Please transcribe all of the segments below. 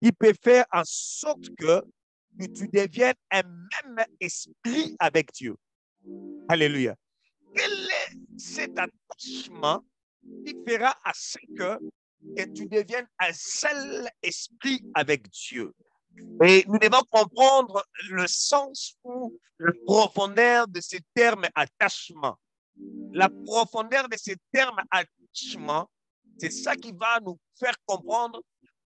qui peut faire en sorte que tu deviennes un même esprit avec Dieu. Alléluia. Quel est cet attachement qui fera à ce que tu deviennes un seul esprit avec Dieu? Et nous devons comprendre le sens ou la profondeur de ce terme attachement. La profondeur de ce terme attachement, c'est ça qui va nous faire comprendre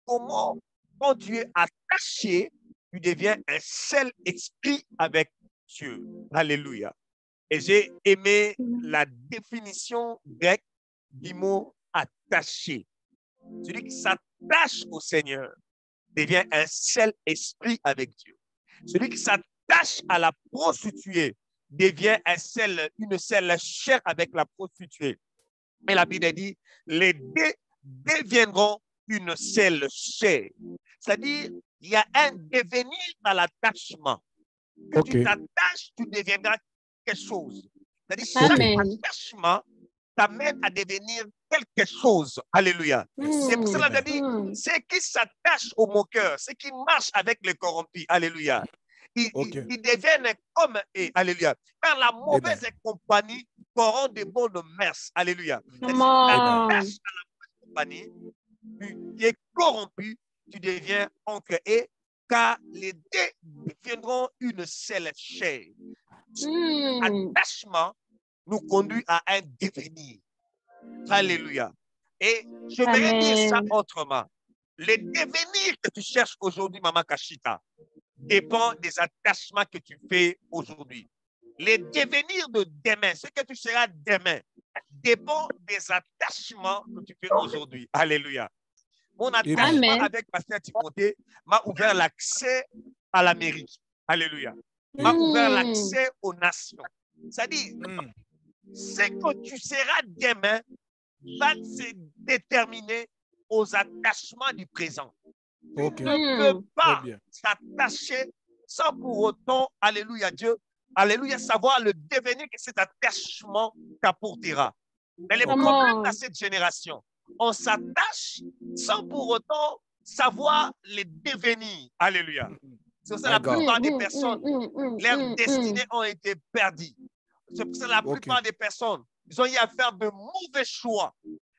comment, quand tu es attaché, tu deviens un seul esprit avec Dieu. Alléluia. Et j'ai aimé la définition grecque du mot attaché. Celui qui s'attache au Seigneur devient un seul esprit avec Dieu. Celui qui s'attache à la prostituée devient une seule chair avec la prostituée. Et la Bible dit, les deux deviendront une seule chair. C'est-à-dire, il y a un devenir dans l'attachement. Quand tu t'attaches, tu deviendras quelque chose. C'est-à-dire, chaque attachement t'amène à devenir quelque chose. Alléluia. C'est pour cela que dit, ceux qui s'attachent au moqueur, ceux qui marchent avec les corrompus. Alléluia. Ils deviennent comme eux. Alléluia. Car la mauvaise compagnie corrompt de bonnes mœurs. Alléluia. Si tu t'attaches à la mauvaise compagnie, tu es corrompu, tu deviens entre eux, car les deux deviendront une seule chair. Attachement nous conduit à un devenir. Alléluia. Et je vais dire ça autrement. Le devenir que tu cherches aujourd'hui, Maman Kashita, dépend des attachements que tu fais aujourd'hui. Le devenir de demain, ce que tu seras demain, dépend des attachements que tu fais aujourd'hui. Alléluia. Mon attachement avec Pasteur Timothée m'a ouvert l'accès à l'Amérique. Alléluia. M'a ouvert l'accès aux nations. C'est-à-dire, ce que tu seras demain va se déterminer aux attachements du présent. Tu ne peux pas t'attacher sans pour autant, alléluia Dieu, alléluia, savoir le devenir que cet attachement t'apportera. Mais le problème dans cette génération, on s'attache sans pour autant savoir le devenir. Alléluia. C'est pour ça que la plupart des personnes, leurs destinées ont été perdues. C'est pour ça que la plupart des personnes, ils ont eu à faire de mauvais choix.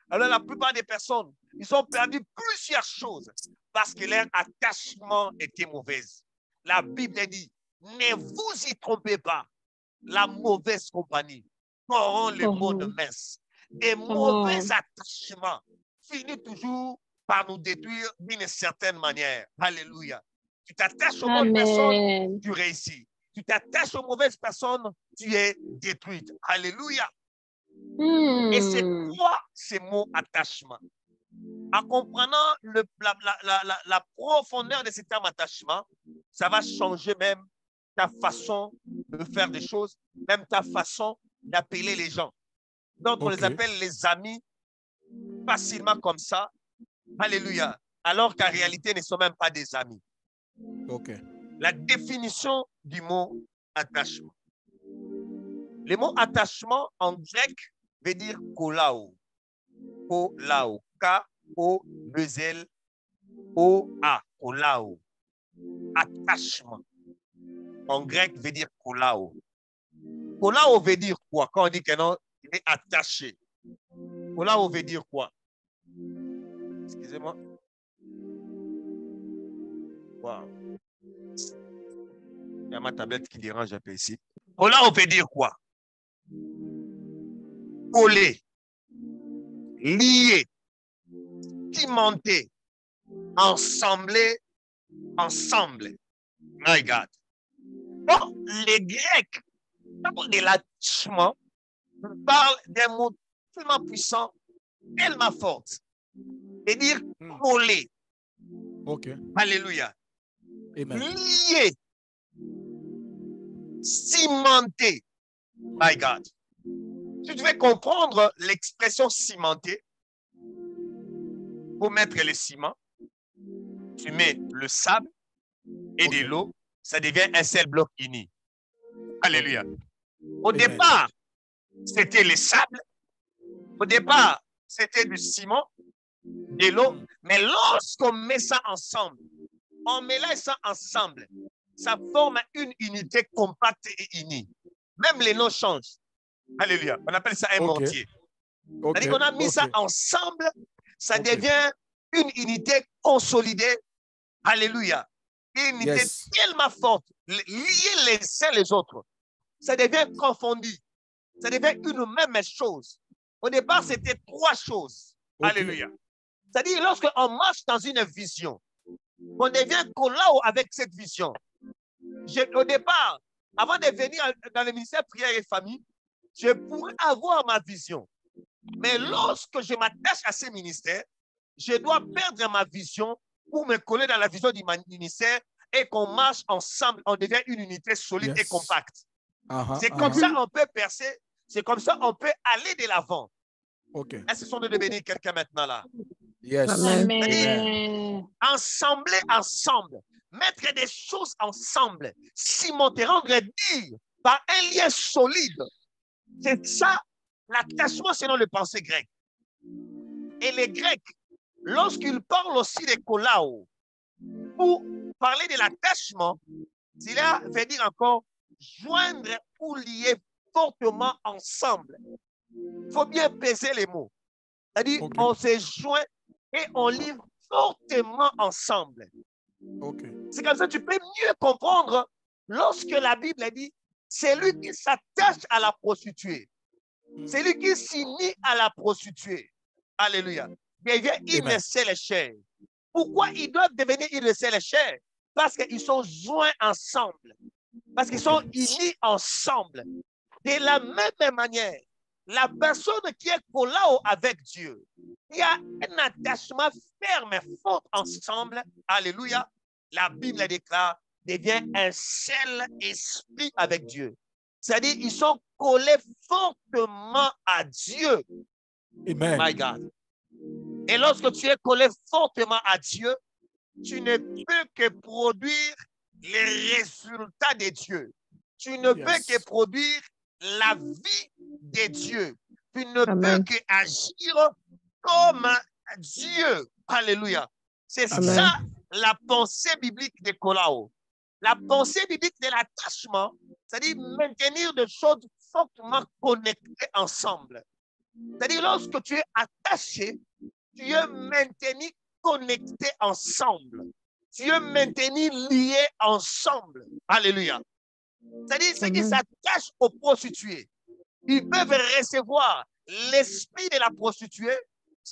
Alors la plupart des personnes, ils ont perdu plusieurs choses parce que leur attachement était mauvais. La Bible dit, ne vous y trompez pas. La mauvaise compagnie corrompt les bonnes mœurs. Des mauvais attachements finissent toujours par nous détruire d'une certaine manière. Alléluia. Tu t'attaches aux bonnes personnes, tu réussis. Tu t'attaches aux mauvaises personnes, tu es détruite. Alléluia. Et c'est quoi ces mots attachement? En comprenant la profondeur de ce terme attachement, ça va changer même ta façon de faire des choses, même ta façon d'appeler les gens. Donc, on les appelle les amis facilement comme ça. Alléluia. Alors qu'en réalité, ne sont même pas des amis. La définition du mot attachement. Le mot attachement en grec veut dire kolao. Kolao. K-O-2-L-O-A. Kolao. Attachement. En grec veut dire kolao. Kolao veut dire quoi? Quand on dit que non, il est attaché. Kolao veut dire quoi? Excusez-moi. Wow. Il y a ma tablette qui dérange un peu ici. Kolao veut dire quoi? Coller, lier, cimenter, ensembler, ensemble. My God. Donc, les Grecs, de l'attachement, parlent d'un mot tellement puissant, tellement fort. C'est-à-dire coller. Alléluia. Amen. Lier, cimenter. My God. Si tu veux comprendre l'expression cimenter, pour mettre le ciment, tu mets le sable et de l'eau, ça devient un seul bloc uni. Alléluia. Au départ, c'était le sable. Au départ, c'était du ciment. de l'eau. Mais lorsqu'on met ça ensemble, on mélange ça ensemble, ça forme une unité compacte et unie. Même les noms changent. Alléluia. On appelle ça un mortier. C'est-à-dire qu'on a mis ça ensemble, ça devient une unité consolidée. Alléluia. Une unité tellement forte, liée les uns les autres. Ça devient confondu. Ça devient une même chose. Au départ, c'était trois choses. Alléluia. C'est-à-dire, lorsqu'on marche dans une vision, on devient collabo avec cette vision. Au départ, avant de venir dans le ministère prière et famille, je pourrais avoir ma vision. Mais lorsque je m'attache à ce ministère, je dois perdre ma vision pour me coller dans la vision du ministère et qu'on marche ensemble, on devient une unité solide et compacte. C'est comme ça qu'on peut percer, c'est comme ça qu'on peut aller de l'avant. Est-ce que sont de devenir quelqu'un maintenant là? Ensembler ensemble, mettre des choses ensemble, cimenter, rendre dire par un lien solide. C'est ça l'attachement selon le pensée grec. Et les Grecs, lorsqu'ils parlent aussi des kolao, pour parler de l'attachement, cela veut dire encore joindre ou lier fortement ensemble. Il faut bien peser les mots. C'est-à-dire, on se joint et on lie fortement ensemble. C'est comme ça que tu peux mieux comprendre lorsque la Bible dit c'est lui qui s'attache à la prostituée. C'est lui qui s'unit à la prostituée. Alléluia. Devient une seule chair. Pourquoi ils doivent devenir une seule chair? Parce qu'ils sont joints ensemble. Parce qu'ils sont unis ensemble. De la même manière, la personne qui est collabo avec Dieu, il y a un attachement ferme et fort ensemble. Alléluia. La Bible déclare, devient un seul esprit avec Dieu. C'est-à-dire, ils sont collés fortement à Dieu. Amen. My God. Et lorsque tu es collé fortement à Dieu, tu ne peux que produire les résultats de Dieu. Tu ne peux que produire la vie de Dieu. Tu ne peux que agir comme Dieu. Alléluia. C'est ça la pensée biblique de kolao. La pensée biblique de l'attachement, c'est-à-dire maintenir des choses fortement connectées ensemble. C'est-à-dire lorsque tu es attaché, tu es maintenu connecté ensemble. Tu es maintenu lié ensemble. Alléluia. C'est-à-dire ceux qui s'attachent aux prostituées, ils peuvent recevoir l'esprit de la prostituée,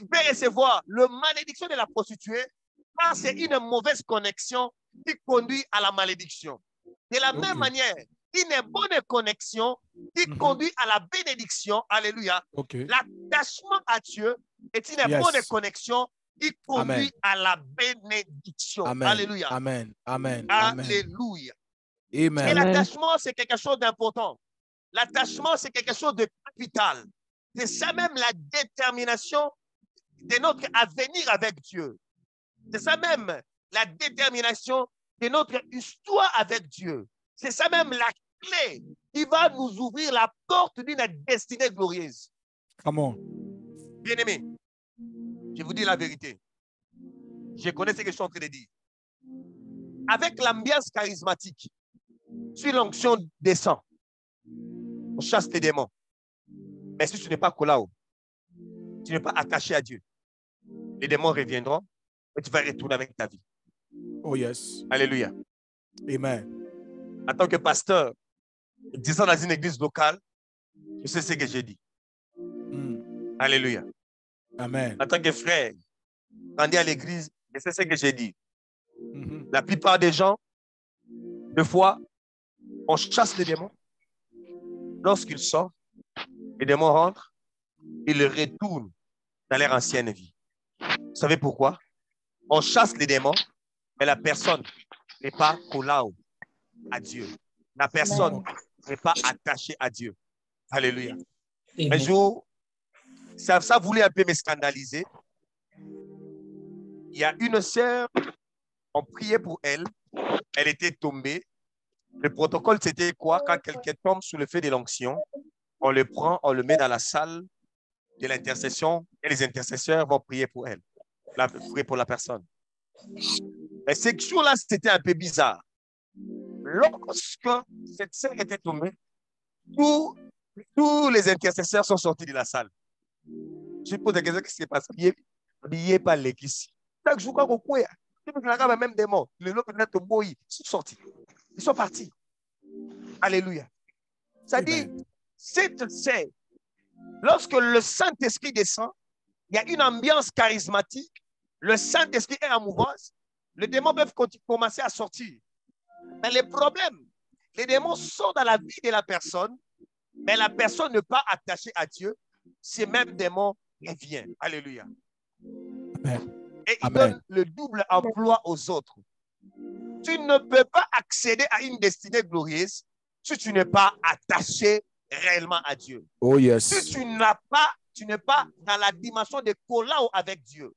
ils peuvent recevoir la malédiction de la prostituée, parce que c'est une mauvaise connexion qui conduit à la malédiction. De la même manière, une bonne connexion qui conduit à la bénédiction. Alléluia. L'attachement à Dieu est une bonne connexion qui conduit à la bénédiction. Alléluia. Amen. Amen. Alléluia. Et Amen. l'attachement, c'est quelque chose d'important. L'attachement, c'est quelque chose de capital. C'est ça même la détermination de notre avenir avec Dieu. C'est ça même la détermination de notre histoire avec Dieu. C'est ça même la clé qui va nous ouvrir la porte d'une destinée glorieuse. Comment? Bien-aimé, je vous dis la vérité. Je connais ce que je suis en train de dire. Avec l'ambiance charismatique, si l'onction descend, on chasse les démons. Mais si tu n'es pas kolao, tu n'es pas attaché à Dieu, les démons reviendront et tu vas retourner avec ta vie. Oh yes. Alléluia. Amen. En tant que pasteur, disant dans une église locale, je sais ce que j'ai dit. Alléluia. Amen. En tant que frère, grandi à l'église, je sais ce que j'ai dit. La plupart des gens, des fois, on chasse les démons. Lorsqu'ils sortent, les démons rentrent, ils retournent dans leur ancienne vie. Vous savez pourquoi? On chasse les démons, mais la personne n'est pas kolao à Dieu. La personne n'est pas attachée à Dieu. Alléluia. Un jour, ça voulait un peu me scandaliser. Il y a une sœur, on priait pour elle, elle était tombée. Le protocole, c'était quoi? Quand quelqu'un tombe sous le feu de l'onction, on le prend, on le met dans la salle de l'intercession et les intercesseurs vont prier pour elle. Prier pour la personne. Mais ces jours-là, c'était un peu bizarre. Lorsque cette sœur était tombée, tous les intercesseurs sont sortis de la salle. Je pose la question, qu'est-ce qui se passe? Il n'y a pas l'église. Chaque jour, quand on couille, même des morts, les autres ils sont sortis. Ils sont partis. Alléluia. Ça dit, cette sœur, lorsque le Saint-Esprit descend, il y a une ambiance charismatique, le Saint-Esprit est en mouvance, les démons peuvent commencer à sortir. Mais le problème, les démons sont dans la vie de la personne, mais la personne n'est pas attachée à Dieu. Ces mêmes démons reviennent. Alléluia. Amen. Et ils donnent le double emploi aux autres. Tu ne peux pas accéder à une destinée glorieuse si tu n'es pas attaché réellement à Dieu. Oh yes. Si tu n'es pas dans la dimension de collao avec Dieu.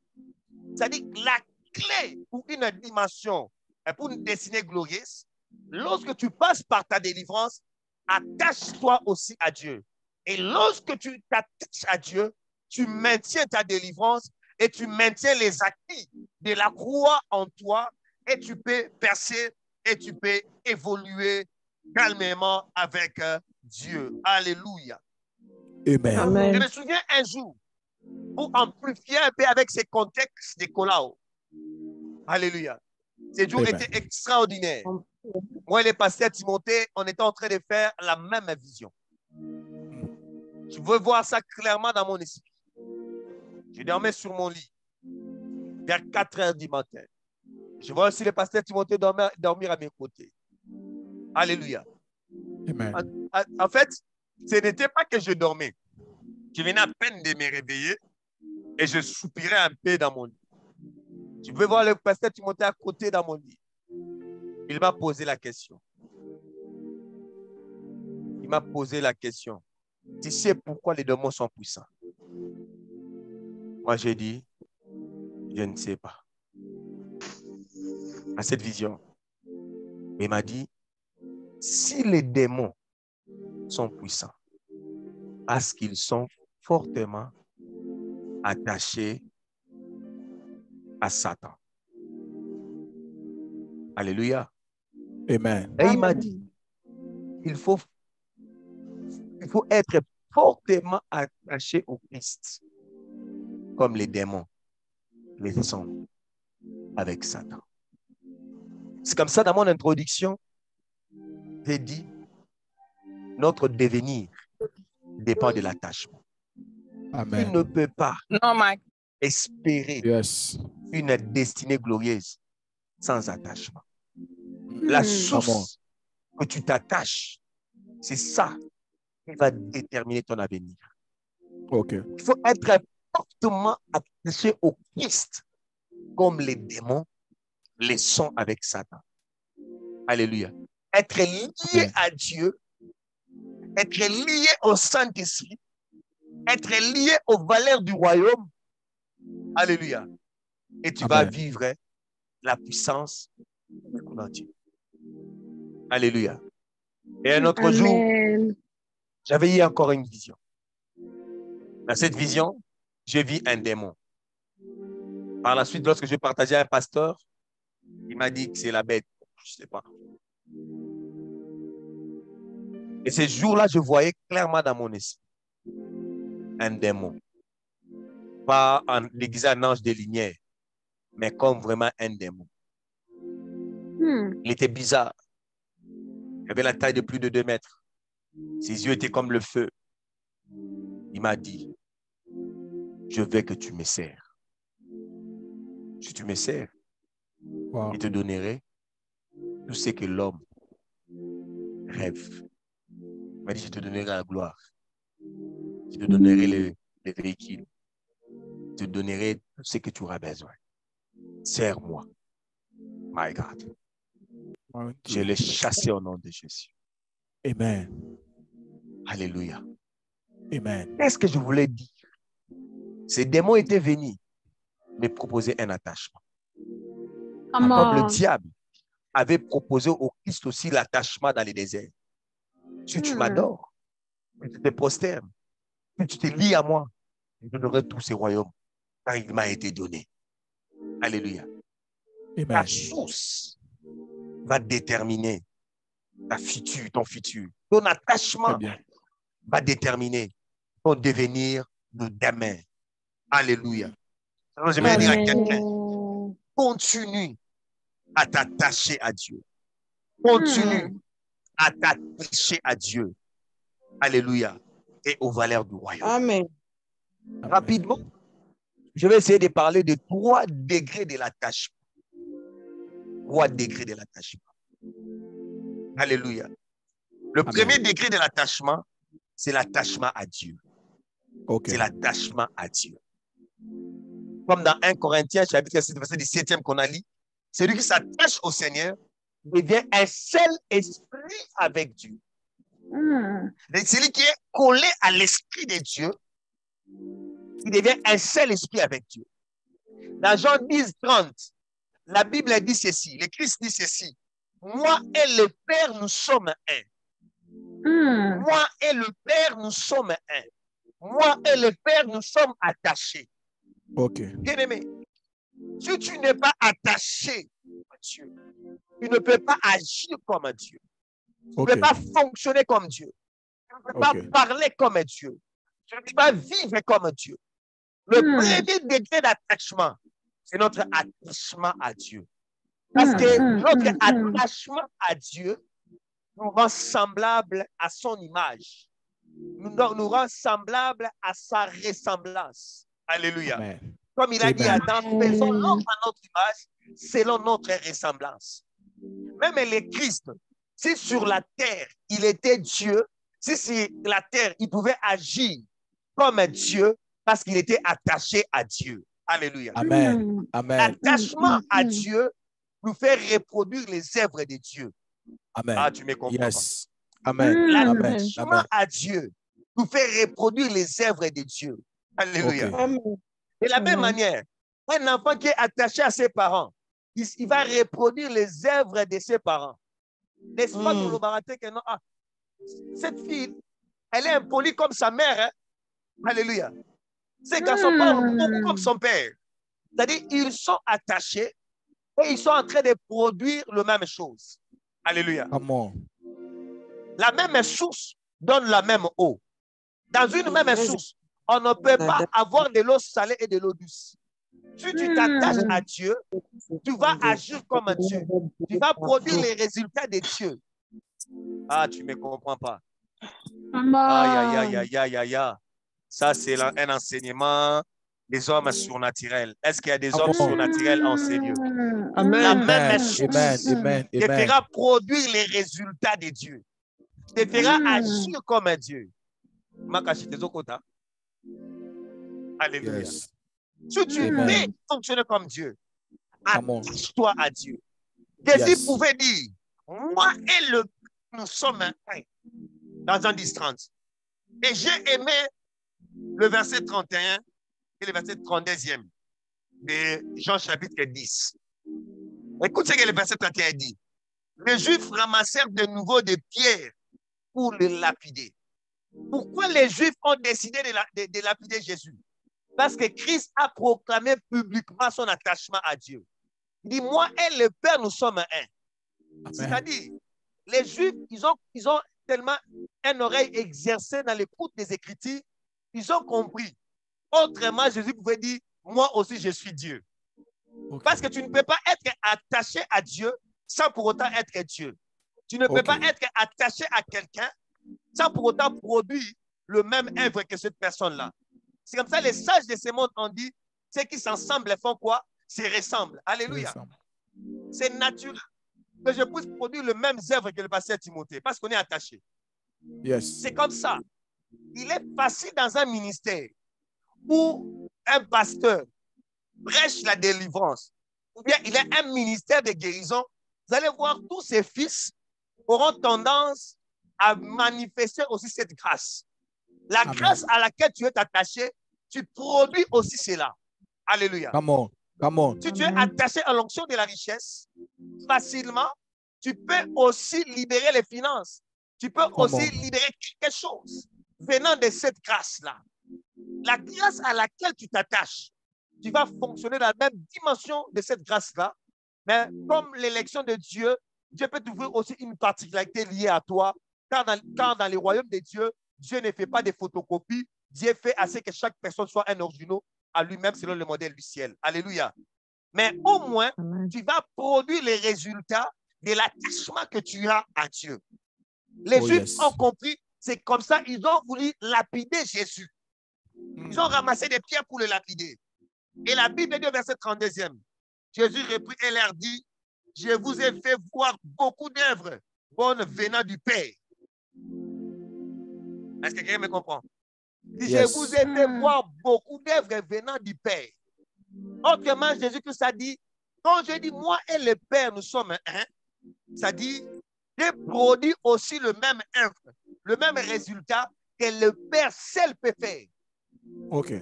C'est-à-dire la clé pour une dimension, pour une destinée glorieuse, lorsque tu passes par ta délivrance, attache-toi aussi à Dieu. Et lorsque tu t'attaches à Dieu, tu maintiens ta délivrance et tu maintiens les acquis de la croix en toi et tu peux percer et tu peux évoluer calmement avec Dieu. Alléluia. Amen. Amen. Je me souviens un jour pour amplifier un peu avec ces contextes de Colao. Alléluia. Ces jours étaient extraordinaires. Moi et le pasteur Timothée, on était en train de faire la même vision. Je veux voir ça clairement dans mon esprit. Je dormais sur mon lit vers 4 heures du matin. Je vois aussi le pasteur Timothée dormir à mes côtés. Alléluia. Amen. En fait, ce n'était pas que je dormais. Je venais à peine de me réveiller et je soupirais un peu dans mon lit. Je veux voir le pasteur Timothée à côté dans mon lit. Il m'a posé la question. Il m'a posé la question. Tu sais pourquoi les démons sont puissants? Moi, j'ai dit, je ne sais pas. À cette vision, il m'a dit, si les démons sont puissants, parce qu'ils sont fortement attachés à Satan. Alléluia. Amen. Et il m'a dit, il faut être fortement attaché au Christ, comme les démons les sont avec Satan. C'est comme ça, dans mon introduction, j'ai dit, notre devenir dépend de l'attachement. Amen. Tu ne peux pas espérer Yes. une destinée glorieuse sans attachement. La source que tu t'attaches, c'est ça qui va déterminer ton avenir. Okay. Il faut être fortement attaché au Christ, comme les démons les sont avec Satan. Alléluia. Être lié à Dieu, être lié au Saint-Esprit, être lié aux valeurs du royaume. Alléluia. Et tu vas vivre la puissance de Dieu. Alléluia. Et un autre jour, j'avais eu encore une vision. Dans cette vision, j'ai vu un démon. Par la suite, lorsque je partageais un pasteur, il m'a dit que c'est la bête. Je ne sais pas. Et ces jours-là, je voyais clairement dans mon esprit un démon. Pas en déguisé en ange de lumière, mais comme vraiment un démon. Il était bizarre. Il avait la taille de plus de 2 mètres. Ses yeux étaient comme le feu. Il m'a dit, je veux que tu me sers. Si tu me sers, je te donnerai tout ce que l'homme rêve. Il m'a dit, je te donnerai la gloire. Je te donnerai les véhicules. Je te donnerai tout ce que tu auras besoin. Sers-moi. My God. Je l'ai chassé au nom de Jésus. Amen. Alléluia. Amen. Qu'est-ce que je voulais dire? Ces démons étaient venus me proposer un attachement. Comme le diable avait proposé au Christ aussi l'attachement dans les déserts. Si tu m'adores, si tu te prosternes, si tu te lies à moi, je donnerai tous ces royaumes, car il m'a été donné. Alléluia. Amen. Ta source va déterminer ton futur. Ton Très attachement bien. va déterminer ton devenir de demain. Alléluia. Alors, j'aimerais dire à quelqu'un, continue à t'attacher à Dieu. Continue à t'attacher à Dieu. Alléluia. Et aux valeurs du royaume. Amen. Amen. Rapidement, je vais essayer de parler de 3 degrés de l'attachement. 3 degrés de l'attachement. Alléluia. Le Amen. premier degré de l'attachement, c'est l'attachement à Dieu. OK. C'est l'attachement à Dieu. Comme dans 1 Corinthiens, chapitre 7, verset 17e qu'on a lu, celui qui s'attache au Seigneur devient un seul esprit avec Dieu. Et celui qui est collé à l'esprit de Dieu, il devient un seul esprit avec Dieu. Dans Jean 10, 30, la Bible dit ceci, le Christ dit ceci, moi et le Père, nous sommes un. Moi et le Père, nous sommes un. Moi et le Père, nous sommes attachés. OK. Bien-aimé, si tu n'es pas attaché à Dieu, tu ne peux pas agir comme Dieu. Tu ne OK. peux pas fonctionner comme Dieu. Tu ne peux OK. pas parler comme Dieu. Tu ne peux pas vivre comme Dieu. Le premier degré d'attachement, c'est notre attachement à Dieu. Parce que notre attachement à Dieu nous rend semblables à son image. Nous rend semblables à sa ressemblance. Alléluia. Amen. Comme il a dit à Amen. Adam, faisons l'homme à notre image, selon notre ressemblance. Même le Christ, si sur la terre, il était Dieu, si sur la terre, il pouvait agir comme Dieu parce qu'il était attaché à Dieu. Alléluia. Amen. Amen. L'attachement à Dieu nous fait reproduire les œuvres de Dieu. Amen. Ah, tu me comprends Yes. Amen. pas. Amen. L'attachement Amen. à Dieu nous fait reproduire les œuvres de Dieu. Alléluia. OK. Amen. De la même manière, un enfant qui est attaché à ses parents, il va reproduire les œuvres de ses parents. N'est-ce pas, tout le baraté que non? Ah, cette fille, elle est impolie comme sa mère. Hein? Alléluia. Ces garçons parlent beaucoup comme son père. C'est-à-dire, ils sont attachés et ils sont en train de produire la même chose. Alléluia. Come on. La même source donne la même eau. Dans une même source, on ne peut pas avoir de l'eau salée et de l'eau douce. Si tu t'attaches à Dieu, tu vas agir comme Dieu. Tu vas produire les résultats de Dieu. Ah, tu ne me comprends pas. Aïe, aïe, aïe, aïe, aïe, aïe. Ça, c'est un enseignement des hommes surnaturels. Est-ce qu'il y a des hommes surnaturels en sérieux? La même Amen. source Amen. te Amen. fera produire les résultats de Dieu. Te fera agir comme Dieu. Alléluia. Yes. Si tu Amen. veux fonctionner comme Dieu, Come on. attache-toi à Dieu. Jésus Yes. pouvait dire, moi et le nous sommes un. Dans Jean 10, 30. Et j'ai aimé le verset 31 et le verset 32e de Jean chapitre 10. Écoute ce que le verset 31 dit. Les Juifs ramassèrent de nouveau des pierres pour le lapider. Pourquoi les Juifs ont décidé de lapider Jésus? Parce que Christ a proclamé publiquement son attachement à Dieu. Il dit, moi et le Père, nous sommes un. C'est-à-dire, les Juifs, ils ont tellement une oreille exercée dans l'écoute des Écritures, ils ont compris. Autrement, Jésus pouvait dire, moi aussi, je suis Dieu. Okay. Parce que tu ne peux pas être attaché à Dieu sans pour autant être Dieu. Tu ne peux pas être attaché à quelqu'un sans pour autant produire le même œuvre que cette personne-là. C'est comme ça, les sages de ce monde ont dit, ceux qui s'ensemblent font quoi? Se ressemblent. Alléluia. C'est naturel que je puisse produire le même œuvre que le pasteur Timothée, parce qu'on est attaché. Yes. C'est comme ça. Il est facile dans un ministère où un pasteur prêche la délivrance, ou bien il a un ministère de guérison, vous allez voir tous ses fils auront tendance à manifester aussi cette grâce. La grâce à laquelle tu es attaché, tu produis aussi cela. Alléluia. Come on. Come on. Si tu es attaché à l'onction de la richesse, facilement, tu peux aussi libérer les finances. Tu peux aussi libérer quelque chose venant de cette grâce-là. La grâce à laquelle tu t'attaches tu vas fonctionner dans la même dimension de cette grâce-là. Mais comme l'élection de Dieu, Dieu peut t'ouvrir aussi une particularité liée à toi. Car dans les royaumes de Dieu, Dieu ne fait pas des photocopies. Dieu fait assez que chaque personne soit un original à lui-même selon le modèle du ciel. Alléluia. Mais au moins, tu vas produire les résultats de l'attachement que tu as à Dieu. Les Juifs ont compris, c'est comme ça, ils ont voulu lapider Jésus. Ils ont ramassé des pierres pour le lapider. Et la Bible dit au verset 32e, Jésus reprit et leur dit, je vous ai fait voir beaucoup d'œuvres bonnes venant du Père. Est-ce que quelqu'un me comprend? Je vous ai fait voir beaucoup d'œuvres venant du Père. Autrement, Jésus-Christ a dit, quand je dis moi et le Père, nous sommes un, ça dit, j'ai produit aussi le même œuvre, le même résultat que le Père seul peut faire. OK.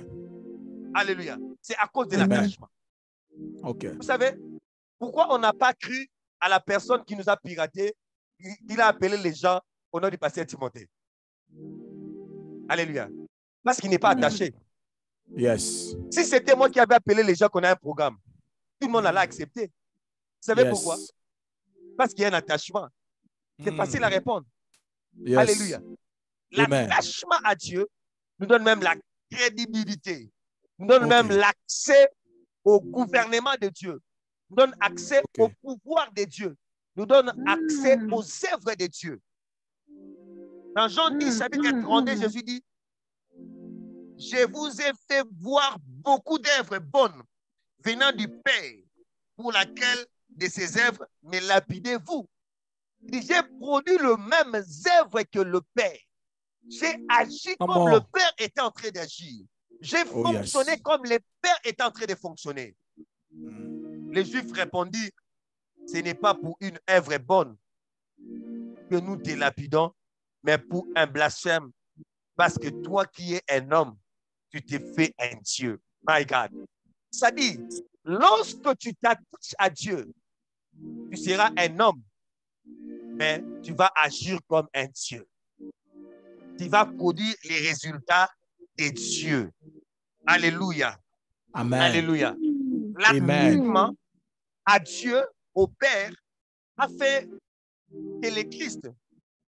Alléluia. C'est à cause de l'attachement. OK. Vous savez, pourquoi on n'a pas cru à la personne qui nous a piraté? Il a appelé les gens au nom du pasteur Timothée. Alléluia. Parce qu'il n'est pas attaché. Yes. Si c'était moi qui avais appelé les gens qu'on a un programme, tout le monde allait accepter. Vous savez pourquoi? Parce qu'il y a un attachement. C'est facile à répondre. Alléluia. L'attachement à Dieu nous donne même la crédibilité, nous donne même l'accès au gouvernement de Dieu, nous donne accès au pouvoir de Dieu, nous donne accès aux œuvres de Dieu. Dans Jean 10, chapitre 32, Jésus dit, je vous ai fait voir beaucoup d'œuvres bonnes venant du Père, pour laquelle de ces œuvres me lapidez-vous. J'ai produit le même œuvre que le Père. J'ai agi comme le Père était en train d'agir. J'ai fonctionné comme le Père était en train de fonctionner. Les Juifs répondirent, ce n'est pas pour une œuvre bonne que nous te lapidons, mais pour un blasphème. Parce que toi qui es un homme, tu t'es fait un Dieu. My God. Ça dit, lorsque tu t'attaches à Dieu, tu seras un homme, mais tu vas agir comme un Dieu. Tu vas produire les résultats de Dieu. Alléluia. Amen. Alléluia. L'attachement à Dieu, au Père, a fait que le Christ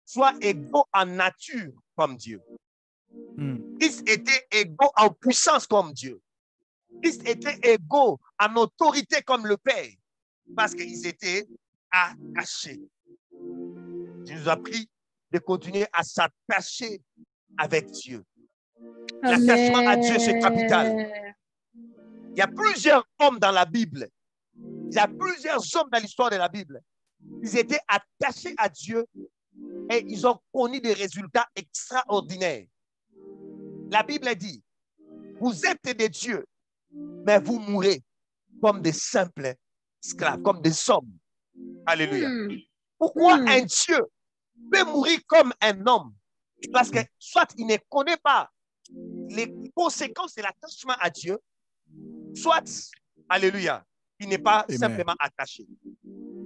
soit égaux en nature comme Dieu. Christ était égaux en puissance comme Dieu. Christ était égaux en autorité comme le Père, parce qu'ils étaient attachés. Dieu nous a pris de continuer à s'attacher avec Dieu. L'attachement à Dieu, c'est capital. Il y a plusieurs hommes dans la Bible. Il y a plusieurs hommes dans l'histoire de la Bible. Ils étaient attachés à Dieu et ils ont connu des résultats extraordinaires. La Bible dit, vous êtes des dieux, mais vous mourrez comme des simples esclaves, comme des hommes. Alléluia. Pourquoi un Dieu peut mourir comme un homme? Parce que soit il ne connaît pas les conséquences de l'attachement à Dieu, soit, alléluia, il n'est pas simplement attaché.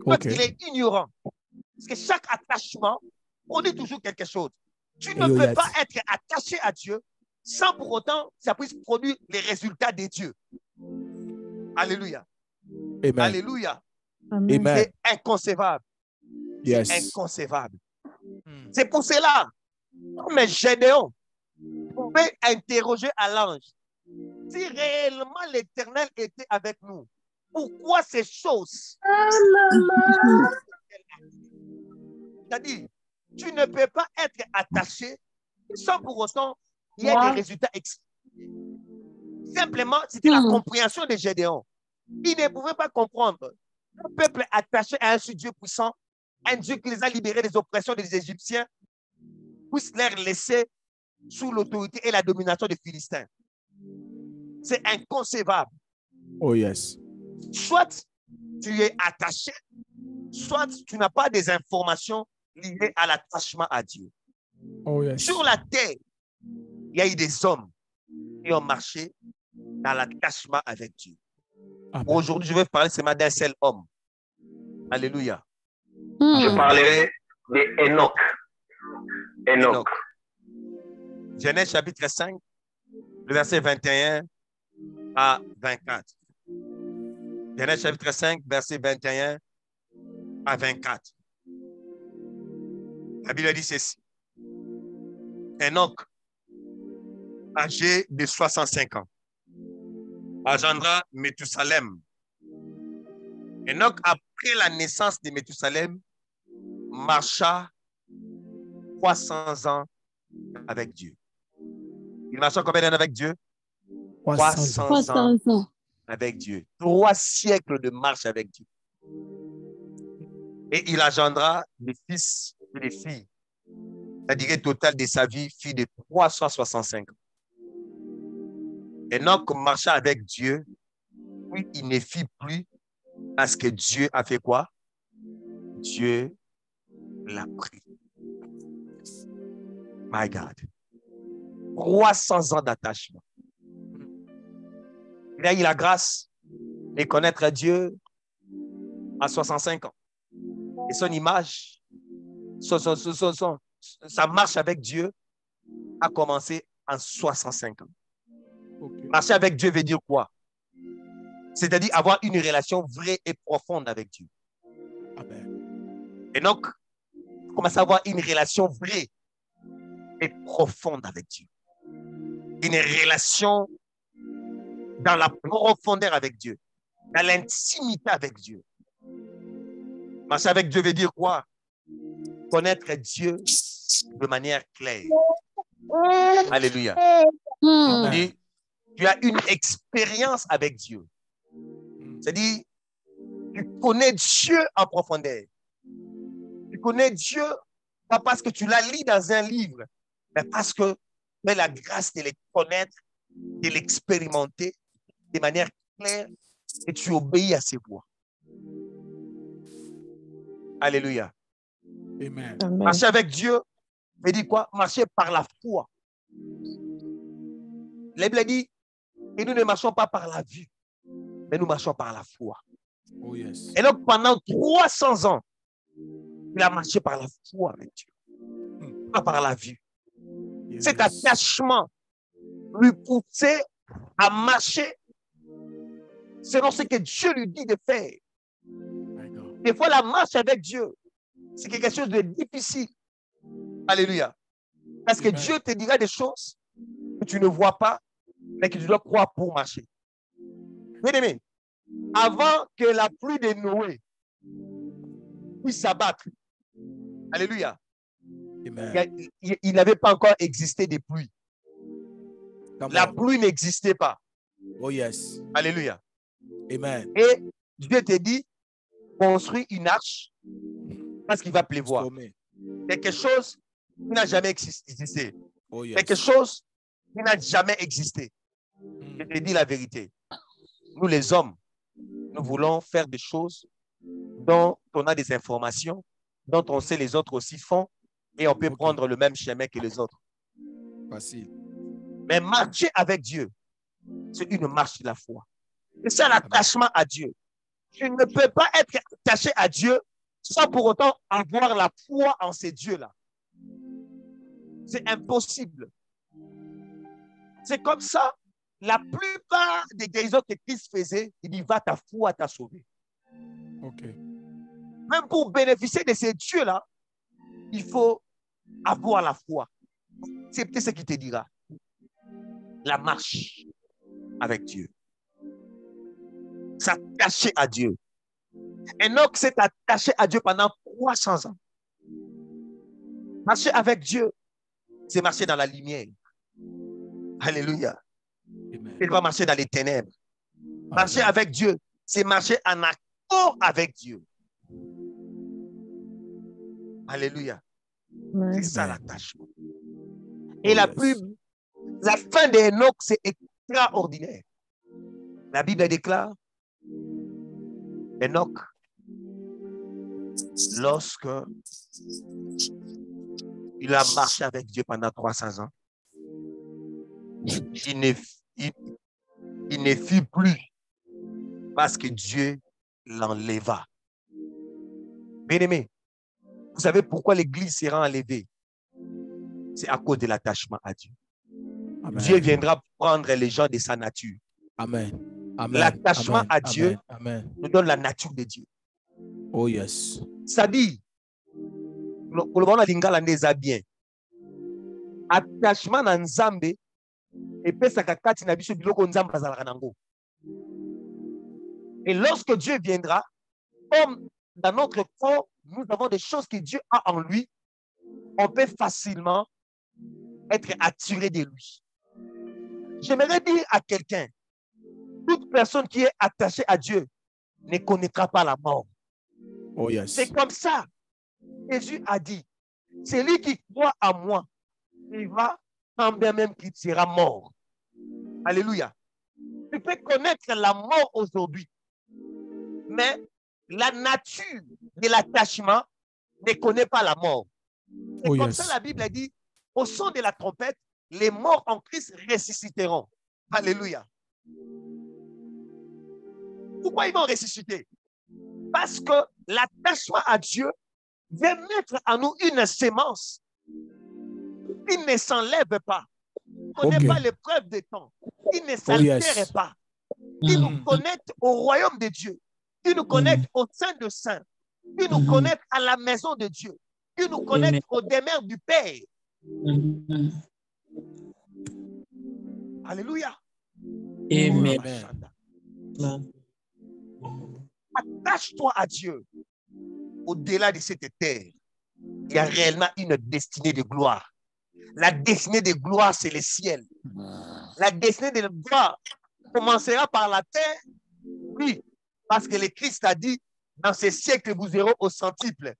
Soit il est ignorant. Parce que chaque attachement produit toujours quelque chose. Tu ne peux pas être attaché à Dieu sans pour autant que ça puisse produire les résultats de Dieu. Alléluia. Amen. Alléluia. Amen. C'est inconcevable. Yes. C'est inconcevable. C'est pour cela, comme Gédéon pouvait interroger à l'ange, si réellement l'Éternel était avec nous, pourquoi ces choses? C'est-à-dire, tu ne peux pas être attaché sans pour autant il y a des résultats. Simplement, c'était la compréhension de Gédéon. Il ne pouvait pas comprendre un peuple attaché à un seul Dieu puissant, un Dieu qui les a libérés des oppressions des Égyptiens, puisse les laisser sous l'autorité et la domination des Philistins. C'est inconcevable. Oh yes. Soit tu es attaché, soit tu n'as pas des informations liées à l'attachement à Dieu. Oh yes. Sur la terre, il y a eu des hommes qui ont marché dans l'attachement avec Dieu. Aujourd'hui, je vais parler seulement d'un seul homme. Alléluia. Je parlerai d'Enoch. Enoch. Genèse chapitre 5, le verset 21 à 24. Genèse chapitre 5, verset 21 à 24. La Bible dit ceci. Enoch, âgé de 65 ans, engendra Méthusalem. Enoch, après la naissance de Méthusalem, marcha 300 ans avec Dieu. Il marcha combien d'années avec Dieu? 300 ans avec Dieu. 3 siècles de marche avec Dieu. Et il engendra des fils et des filles. La durée totale de sa vie fut de 365 ans. Enoch marcha avec Dieu, puis il ne fit plus parce que Dieu a fait quoi? Dieu l'a pris. My God. 300 ans d'attachement. Il a eu la grâce de connaître Dieu à 65 ans. Et son image, sa marche avec Dieu a commencé en 65 ans. Okay. Marcher avec Dieu veut dire quoi? C'est-à-dire avoir une relation vraie et profonde avec Dieu. Amen. Et donc, commence à avoir une relation vraie et profonde avec Dieu. Une relation dans la profondeur avec Dieu, dans l'intimité avec Dieu. Marcher avec Dieu veut dire quoi? Connaître Dieu de manière claire. Alléluia. C'est-à-dire, tu as une expérience avec Dieu. C'est-à-dire, tu connais Dieu en profondeur. Tu connais Dieu pas parce que tu l'as lu dans un livre, mais parce que tu as la grâce de le connaître, de l'expérimenter de manière claire et tu obéis à ses voix. Alléluia. Amen. Marcher avec Dieu veut dire quoi? Marcher par la foi. La Bible dit que nous ne marchons pas par la vue, mais nous marchons par la foi. Oh yes. Et donc, pendant 300 ans, il a marché par la foi avec Dieu, pas par la vue. Yes. Cet attachement lui poussait à marcher selon ce que Dieu lui dit de faire. Des fois, la marche avec Dieu, c'est quelque chose de difficile. Alléluia. Parce que Amen. Dieu te dira des choses que tu ne vois pas, mais que tu dois croire pour marcher. Bien aimé, avant que la pluie de Noé puisse s'abattre, alléluia, il n'avait pas encore existé de pluie. La pluie n'existait pas. Oh yes. Alléluia. Amen. Et Dieu te dit, construis une arche parce qu'il va pleuvoir. Quelque chose qui n'a jamais existé. Oh yes. Quelque chose qui n'a jamais existé. Je te dis la vérité. Nous, les hommes, nous voulons faire des choses dont on a des informations, dont on sait les autres aussi font, et on peut prendre le même chemin que les autres. Facile. Mais marcher avec Dieu, c'est une marche de la foi. C'est ça l'attachement à Dieu. Tu ne peux pas être attaché à Dieu sans pour autant avoir la foi en ces dieux-là. C'est impossible. C'est comme ça. La plupart des guérisons que Christ faisait, il dit, va, ta foi t'a sauvé. Ok. Même pour bénéficier de ces dieux-là, il faut avoir la foi. C'est peut-être ce qu'il te dira. La marche avec Dieu. S'attacher à Dieu. Enoch s'est attaché à Dieu pendant 300 ans. Marcher avec Dieu, c'est marcher dans la lumière. Alléluia. Il va marcher dans les ténèbres. Marcher avec Dieu, c'est marcher en accord avec Dieu. Alléluia. C'est ça l'attachement. Et la fin d'Enoch, c'est extraordinaire. La Bible déclare, Enoch, lorsque il a marché avec Dieu pendant 300 ans, il ne fut plus parce que Dieu l'enleva. Bien-aimé, vous savez pourquoi l'Église sera enlevée? C'est à cause de l'attachement à Dieu. Amen. Dieu viendra prendre les gens de sa nature. Amen. Amen. L'attachement Amen. à Dieu Amen. nous donne la nature de Dieu. Oh yes. Ça dit, le monde a lingala neza bien. Attachement à Nzambe et pesa kakati na biso biloko Nzambe azalaka nango. Et lorsque Dieu viendra, comme dans notre corps, nous avons des choses que Dieu a en lui, on peut facilement être attiré de lui. J'aimerais dire à quelqu'un, toute personne qui est attachée à Dieu ne connaîtra pas la mort. Oh yes. C'est comme ça. Jésus a dit, celui qui croit à moi, il va, quand bien même qu'il sera mort. Alléluia. Tu peux connaître la mort aujourd'hui, mais la nature de l'attachement ne connaît pas la mort. C'est comme ça la Bible a dit, au son de la trompette, les morts en Christ ressusciteront. Alléluia. Pourquoi ils vont ressusciter? Parce que l'attachement à Dieu vient mettre en nous une sémence qui ne s'enlève pas, qui ne connaît pas l'épreuve des temps, qui ne s'altère pas, qui nous connecte au royaume de Dieu, qui nous connecte au sein de saints, qui nous connecte à la maison de Dieu, qui nous connecte aux demeures du Père. Alléluia. Amen. Attache-toi à Dieu. Au-delà de cette terre, il y a réellement une destinée de gloire. La destinée de gloire, c'est le ciel. La destinée de gloire commencera par la terre. Oui, parce que le Christ a dit, dans ces siècles, vous aurez au centuple.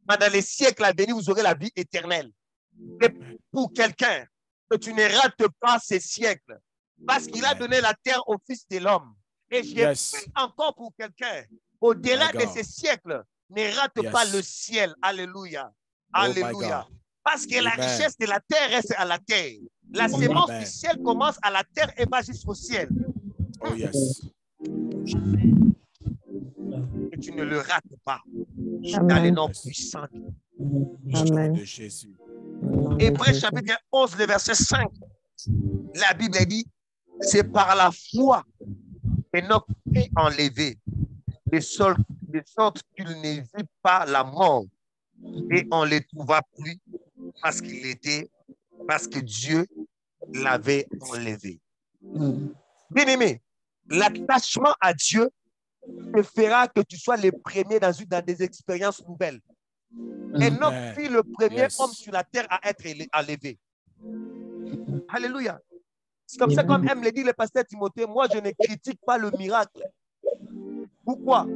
Mais dans les siècles à venir, vous aurez la vie éternelle. Et pour quelqu'un, que tu ne rates pas ces siècles, parce qu'il a donné la terre au Fils de l'homme. Et j'ai pris encore pour quelqu'un, au-delà de ces siècles, ne rate pas le ciel. Alléluia. Alléluia. Parce que la richesse de la terre reste à la terre. La sémence du ciel commence à la terre et va jusqu'au ciel. Oh yes. Et tu ne le rates pas. Dans le nom puissant de Jésus. Hébreux chapitre 11, le verset 5. La Bible dit, c'est par la foi qu'Enoch est enlevé, de sorte qu'il ne vit pas la mort. Et on ne le trouva plus parce que Dieu l'avait enlevé. Bien-aimé, l'attachement à Dieu te fera que tu sois le premier dans des expériences nouvelles. Enoch fut le premier homme sur la terre à être enlevé. Alléluia. C'est comme ça, comme aime le dit le pasteur Timothée, moi je ne critique pas le miracle. Pourquoi?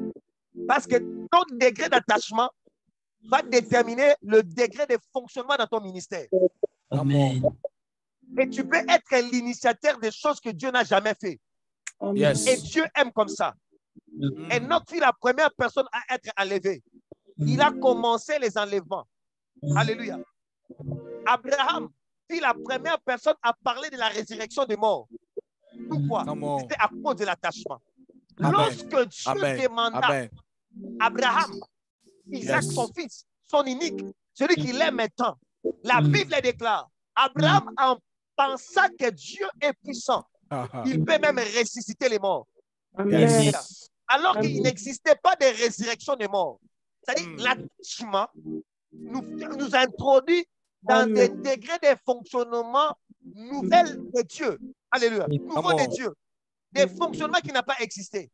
Parce que ton degré d'attachement va déterminer le degré de fonctionnement dans ton ministère. Amen. Et tu peux être l'initiateur des choses que Dieu n'a jamais fait. Yes. Et Dieu aime comme ça. Enoch fut la première personne à être enlevée. Il a commencé les enlèvements. Alléluia. Abraham fut la première personne à parler de la résurrection des morts. Pourquoi? C'était à cause de l'attachement. Lorsque Dieu demanda Abraham, Isaac, son fils, son unique, celui qu'il aime tant, la Bible déclare, Abraham en pensant que Dieu est puissant, il peut même ressusciter les morts. Yes. Alors qu'il n'existait pas de résurrection des morts. C'est-à-dire l'attachement nous introduit dans des degrés de fonctionnement nouvelles de Dieu. Alléluia. Nouveau de Dieu. Des fonctionnements qui n'ont pas existé.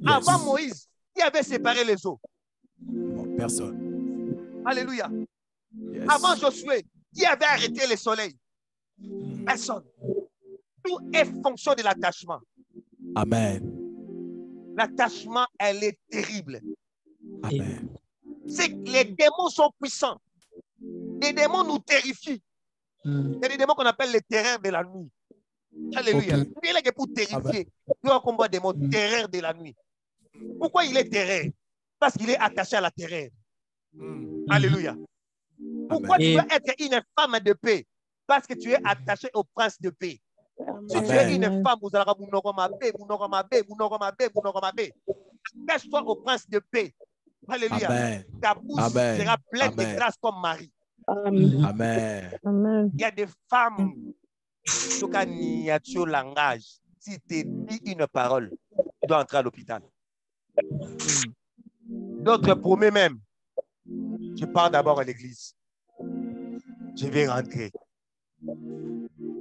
Avant Moïse, qui avait séparé les eaux? Personne. Alléluia. Avant Josué, qui avait arrêté le soleil? Personne. Tout est fonction de l'attachement. Amen. L'attachement, elle est terrible. Amen. C'est que les démons sont puissants. Les démons nous terrifient. Il y a des démons qu'on appelle les terreurs de la nuit. Alléluia. Il est pour terrifier. Il y a un combat de démons, terreur de la nuit. Pourquoi il est terreur? Parce qu'il est attaché à la terreur. Alléluia. Pourquoi tu veux être une femme de paix? Parce que tu es attaché au prince de paix. Si tu es une femme, vous allez attache-toi au prince de paix. Alléluia. Ta bouche sera pleine de grâce comme Marie. Amen. Il y a des femmes, en tout cas, il y a un langage. si tu dis une parole, tu dois entrer à l'hôpital. D'autres promettent même, je pars d'abord à l'église. Je vais rentrer.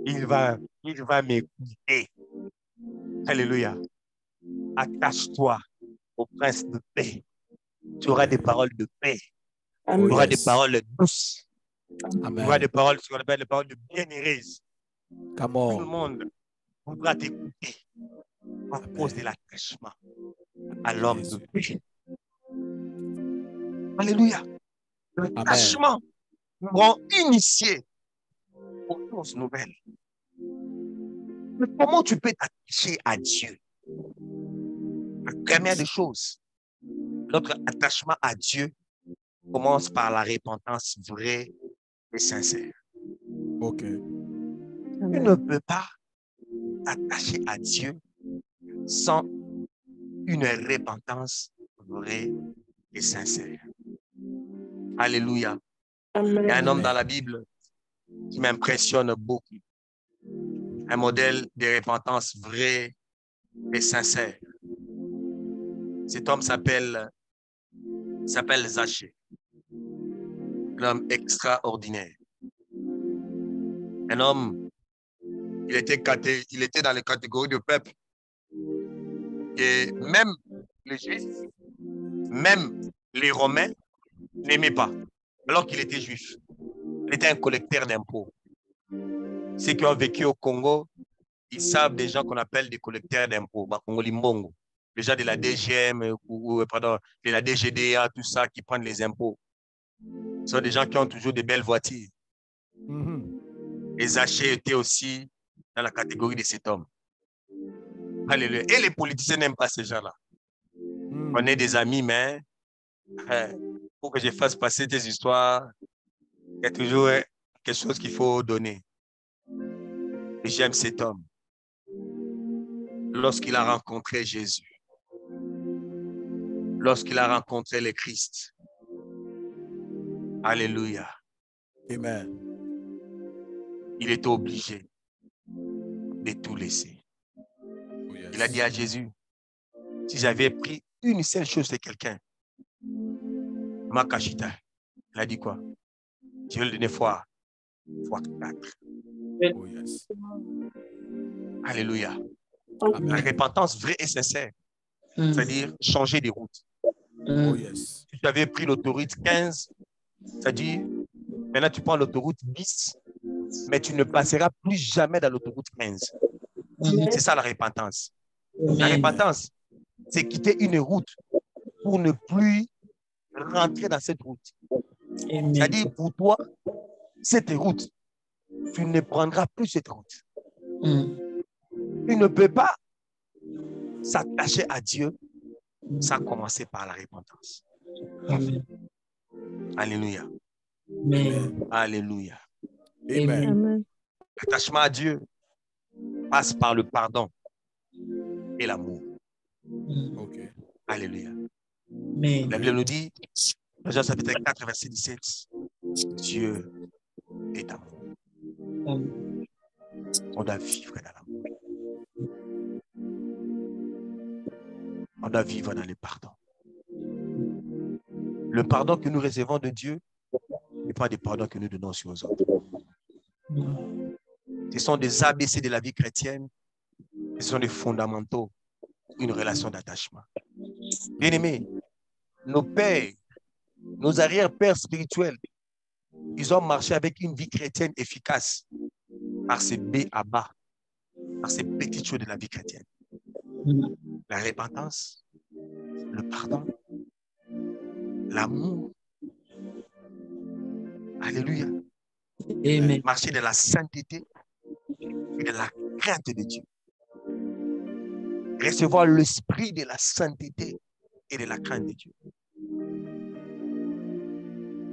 Il va m'écouter. Alléluia. Attache-toi au prince de paix. Tu auras des paroles de paix. Tu auras des paroles douces. Tu auras des paroles, ce qu'on appelle des paroles de bienheureuses. Tout le monde voudra t'écouter à cause de l'attachement à l'homme de paix. Alléluia. L'attachement nous rend initiés aux choses nouvelles. Mais comment tu peux t'attacher à Dieu? La première des choses, notre attachement à Dieu commence par la repentance vraie et sincère. Ok. Tu ne peux pas t'attacher à Dieu sans une repentance vraie et sincère. Alléluia. Il y a un homme dans la Bible qui m'impressionne beaucoup. Un modèle de repentance vraie et sincère. Cet homme s'appelle Zachée. Un homme extraordinaire. Un homme, il était dans les catégories de peuple. Et même les Juifs, même les Romains n'aimaient pas, alors qu'il était juif. Il était un collecteur d'impôts. Ceux qui ont vécu au Congo, ils savent des gens qu'on appelle des collecteurs d'impôts, Congo Limbongo. Les gens de la DGM, de la DGDA, tout ça, qui prennent les impôts. Ce sont des gens qui ont toujours des belles voitures. Et Zachée était aussi dans la catégorie de cet homme. Alléluia. Et les politiciens n'aiment pas ces gens-là. On est des amis, mais pour que je fasse passer des histoires, il y a toujours quelque chose qu'il faut donner. Et j'aime cet homme. Lorsqu'il a rencontré Jésus, lorsqu'il a rencontré le Christ, alléluia. Amen. Il était obligé de tout laisser. Oh, yes. Il a dit à Jésus, si j'avais pris une seule chose de quelqu'un, Makashita, il a dit quoi? Je vais le donner fois 4. Oh, yes. Alléluia. Amen. La repentance vraie et sincère, c'est-à-dire changer de route. Oh, yes. Si tu avais pris l'autoroute 15, c'est-à-dire maintenant tu prends l'autoroute 10, mais tu ne passeras plus jamais dans l'autoroute 15. C'est ça la repentance. La repentance, c'est quitter une route pour ne plus rentrer dans cette route. C'est-à-dire pour toi, cette route, tu ne prendras plus cette route. Tu ne peux pas s'attacher à Dieu sans commencer par la repentance. Alléluia. Amen. Alléluia. Amen. L'attachement à Dieu passe par le pardon et l'amour. Ok. Alléluia. Amen. La Bible nous dit, dans Jean chapitre 4, verset 17, Dieu est amour. On doit vivre dans l'amour. On doit vivre dans le pardon. Le pardon que nous recevons de Dieu n'est pas des pardons que nous donnons sur aux autres. Ce sont des ABC de la vie chrétienne. Ce sont des fondamentaux d'une relation d'attachement. Bien-aimés, nos pères, nos arrière-pères spirituels, ils ont marché avec une vie chrétienne efficace par ces B à bas, par ces petites choses de la vie chrétienne. La repentance, le pardon, l'amour. Alléluia. Amen. Marcher de la sainteté et de la crainte de Dieu. Recevoir l'esprit de la sainteté et de la crainte de Dieu.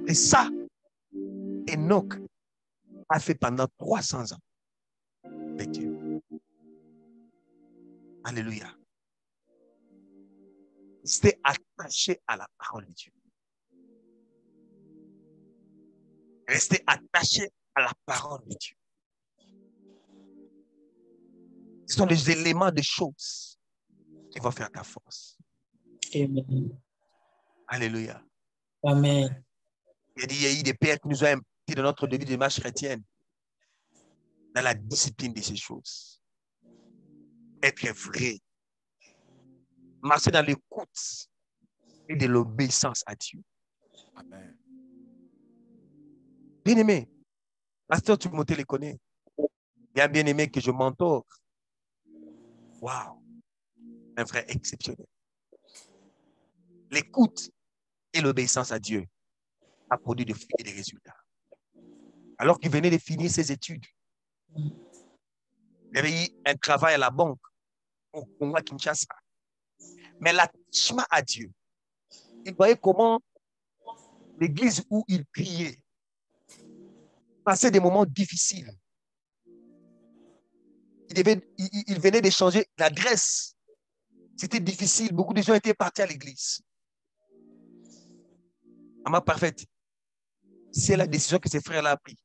Et ça, Enoch a fait pendant 300 ans avec Dieu. Alléluia. C'était attaché à la parole de Dieu. Rester attaché à la parole de Dieu. Ce sont des éléments de choses qui vont faire ta force. Amen. Alléluia. Amen. Il y a eu des pères qui nous ont impliqués dans notre vie de démarche chrétienne, dans la discipline de ces choses. Être vrai. Marcher dans l'écoute et de l'obéissance à Dieu. Amen. Bien-aimé, Pasteur Timothée les connaît. Il y a un bien-aimé que je mentor. Waouh! Un frère exceptionnel. L'écoute et l'obéissance à Dieu a produit des fruits et des résultats. Alors qu'il venait de finir ses études, il avait eu un travail à la banque au Congo, à Kinshasa. Mais l'attachement à Dieu, il voyait comment l'église où il priait passait des moments difficiles. Il venait de changer l'adresse. C'était difficile. Beaucoup de gens étaient partis à l'église. Maman parfaite, c'est la décision que ses frères ont prise.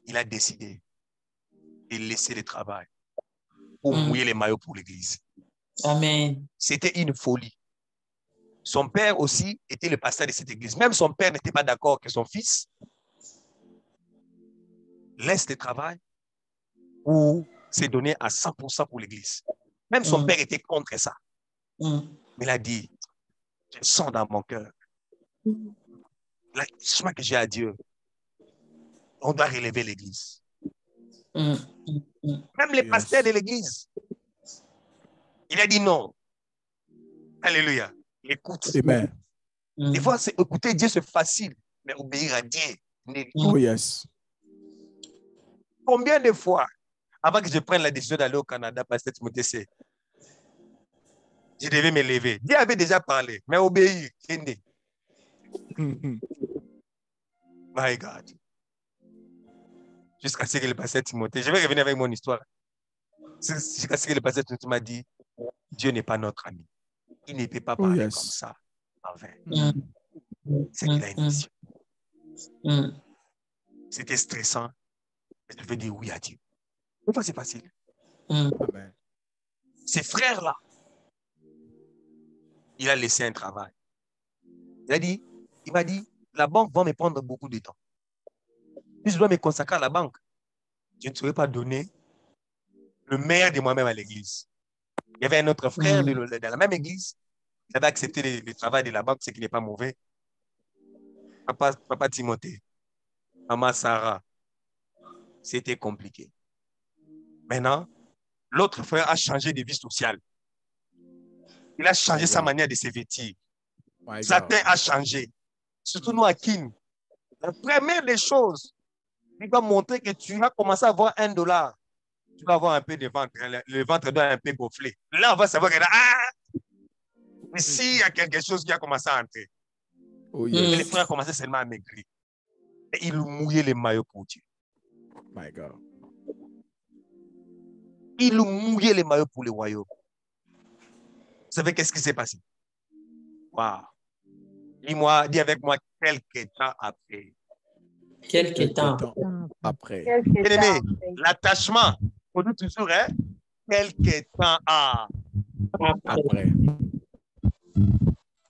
Il a décidé de laisser le travail pour mouiller les maillots pour l'église. Amen. C'était une folie. Son père aussi était le pasteur de cette église. Même son père n'était pas d'accord que son fils laisse le travail ou se donner à 100% pour l'église. Même son père était contre ça. Mais il a dit, je sens dans mon cœur l'attachement que j'ai à Dieu. On doit relever l'église. Même les pasteurs de l'église. Il a dit non. Alléluia. Écoute. Amen. Des fois, c'est écouter Dieu, c'est facile, mais obéir à Dieu. Oh yes. Combien de fois, avant que je prenne la décision d'aller au Canada, Pasteur Timothée, je devais me lever. Dieu avait déjà parlé, mais obéir. My God. Jusqu'à ce que le Pasteur Timothée, je vais revenir avec mon histoire. Jusqu'à ce que le Pasteur Timothée m'a dit, Dieu n'est pas notre ami. Il ne peut pas parler comme ça. En vain. C'est qu'il a une mission. C'était stressant, mais je veux dire oui à Dieu. Pourquoi c'est facile? Amen. Ces frères-là, il a laissé un travail. Il m'a dit, la banque va me prendre beaucoup de temps. Si je dois me consacrer à la banque, je ne saurais pas donner le meilleur de moi-même à l'église. Il y avait un autre frère de la même église qui avait accepté le travail de la banque, ce qui n'est pas mauvais. Papa Timothée, maman Sarah, c'était compliqué. Maintenant, l'autre frère a changé de vie sociale. Il a changé sa manière de se vêtir. Satan a changé. Surtout nous à Kin. La première des choses, il va montrer que tu vas commencer à avoir $1. Tu vas avoir un peu de ventre. Le ventre doit un peu gonfler. Là, on va savoir que ici, il y a quelque chose qui a commencé à entrer. Oh yes. Et les frères commençaient seulement à maigrir. Et ils mouillaient les maillots pour Dieu. My God. Ils mouillaient les maillots pour le royaume. Vous savez qu'est-ce qui s'est passé? Waouh. Dis avec moi, quelques temps après. Quelques temps après. Bien-aimé, l'attachement, on dit toujours, hein? Quelques temps après.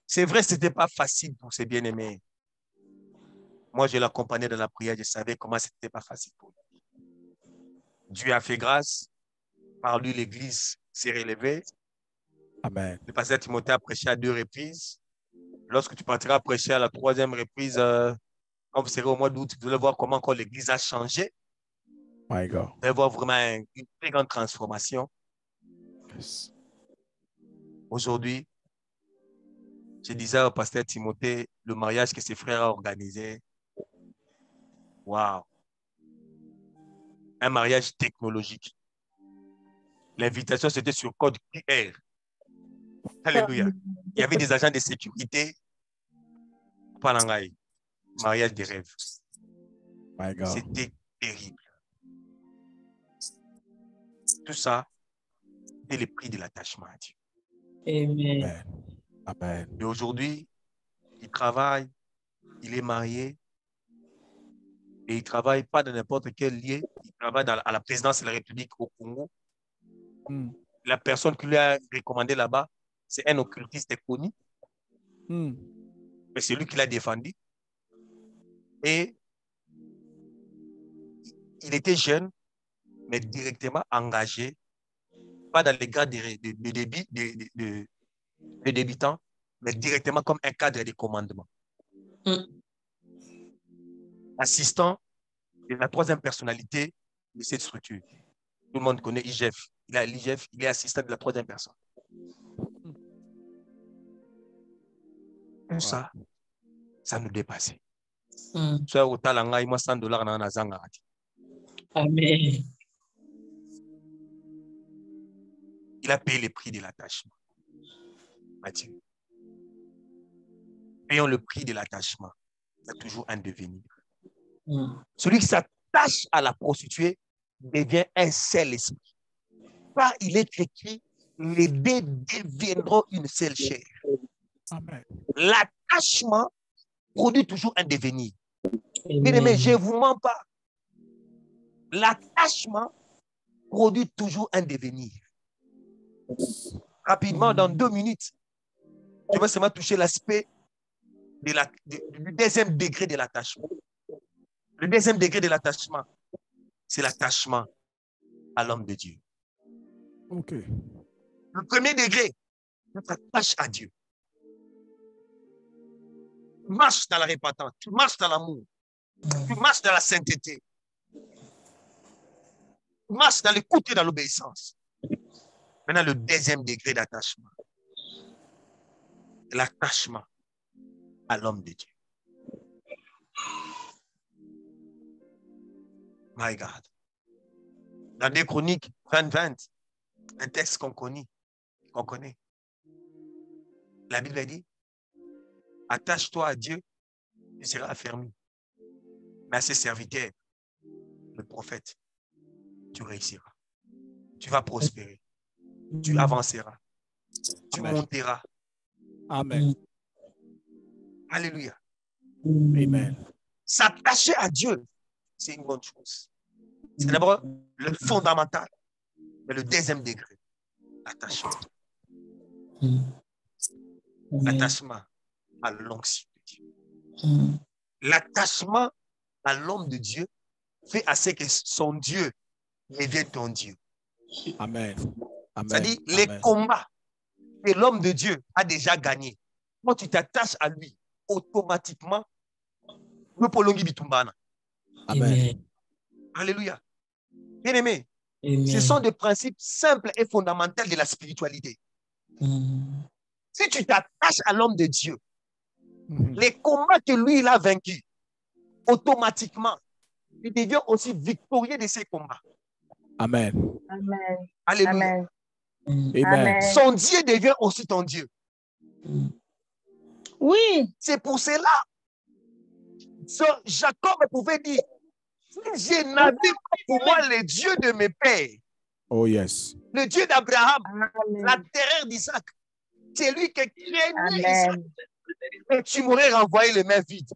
C'est vrai, ce n'était pas facile pour ces bien-aimés. Moi, je l'accompagnais dans la prière, je savais comment ce n'était pas facile pour lui. Dieu a fait grâce. Par lui, l'Église s'est relevée. Amen. Le pasteur Timothée a prêché à 2 reprises. Lorsque tu partiras prêcher à la 3e reprise, quand vous serez au mois d'août, vous allez voir comment encore l'Église a changé. My God. Vous allez voir vraiment une très grande transformation. Yes. Aujourd'hui, je disais au pasteur Timothée, le mariage que ses frères ont organisé, waouh! Un mariage technologique. L'invitation, c'était sur code QR. Alléluia. Il y avait des agents de sécurité. Panangaï. Mariage des rêves. My God. C'était terrible. Tout ça, c'est le prix de l'attachement à Dieu. Amen. Amen. Et aujourd'hui, il travaille, il est marié. Et il ne travaille pas dans n'importe quel lieu. Il travaille à la présidence de la République au Congo. La personne qui lui a recommandé là-bas, c'est un occultiste connu. Mais c'est lui qui l'a défendu. Et il était jeune, mais directement engagé, pas dans les grades de débutants, mais directement comme un cadre de commandement. Assistant de la troisième personnalité de cette structure. Tout le monde connaît IGF. Il a l'IGF, il est assistant de la troisième personne. Tout ça, ça nous dépassait. Soit au talanga, il m'a $100 dans la zanga. Amen. Il a payé le prix de l'attachement. Mathieu. Payons le prix de l'attachement. Il y a toujours un devenir. Celui qui s'attache à la prostituée devient un seul esprit. Car il est écrit, les deux deviendront une seule chair. L'attachement produit toujours un devenir. Mais je ne vous mens pas. L'attachement produit toujours un devenir. Rapidement, dans 2 minutes, je vais seulement toucher l'aspect du deuxième degré de l'attachement. Le deuxième degré de l'attachement, c'est l'attachement à l'homme de Dieu. Le premier degré, tu t'attaches à Dieu. Tu marches dans la repentance, tu marches dans l'amour, tu marches dans la sainteté, tu marches dans l'écoute et dans l'obéissance. Maintenant, le deuxième degré d'attachement, l'attachement à l'homme de Dieu. My God. Dans 2 Chroniques 20-20, un texte qu'on connaît. La Bible dit, attache-toi à Dieu, tu seras affermi. Mais à ses serviteurs, le prophète, tu réussiras. Tu vas prospérer. Tu avanceras. Tu monteras. Amen. Alléluia. Amen. S'attacher à Dieu, c'est une bonne chose. C'est d'abord le fondamental. Mais le deuxième degré, l'attachement. L'attachement à l'onction de Dieu. L'attachement à l'homme de Dieu fait à ce que son Dieu devienne ton Dieu. Amen. C'est-à-dire les combats que l'homme de Dieu a déjà gagnés. Quand tu t'attaches à lui, automatiquement, Amen. Alléluia. Bien-aimé, Amen. ce sont des principes simples et fondamentaux de la spiritualité. Si tu t'attaches à l'homme de Dieu, les combats que lui, il a vaincus, automatiquement, il devient aussi victorieux de ces combats. Amen. Amen. Alléluia. Amen. Amen. Son Dieu devient aussi ton Dieu. Oui. C'est pour cela que Jacob pouvait dire, si je n'avais pas pour moi le Dieu de mes pères, Oh yes. le Dieu d'Abraham, Amen. la terreur d'Isaac, c'est lui qui craignait Amen. Isaac, et tu m'aurais renvoyé les mains vides.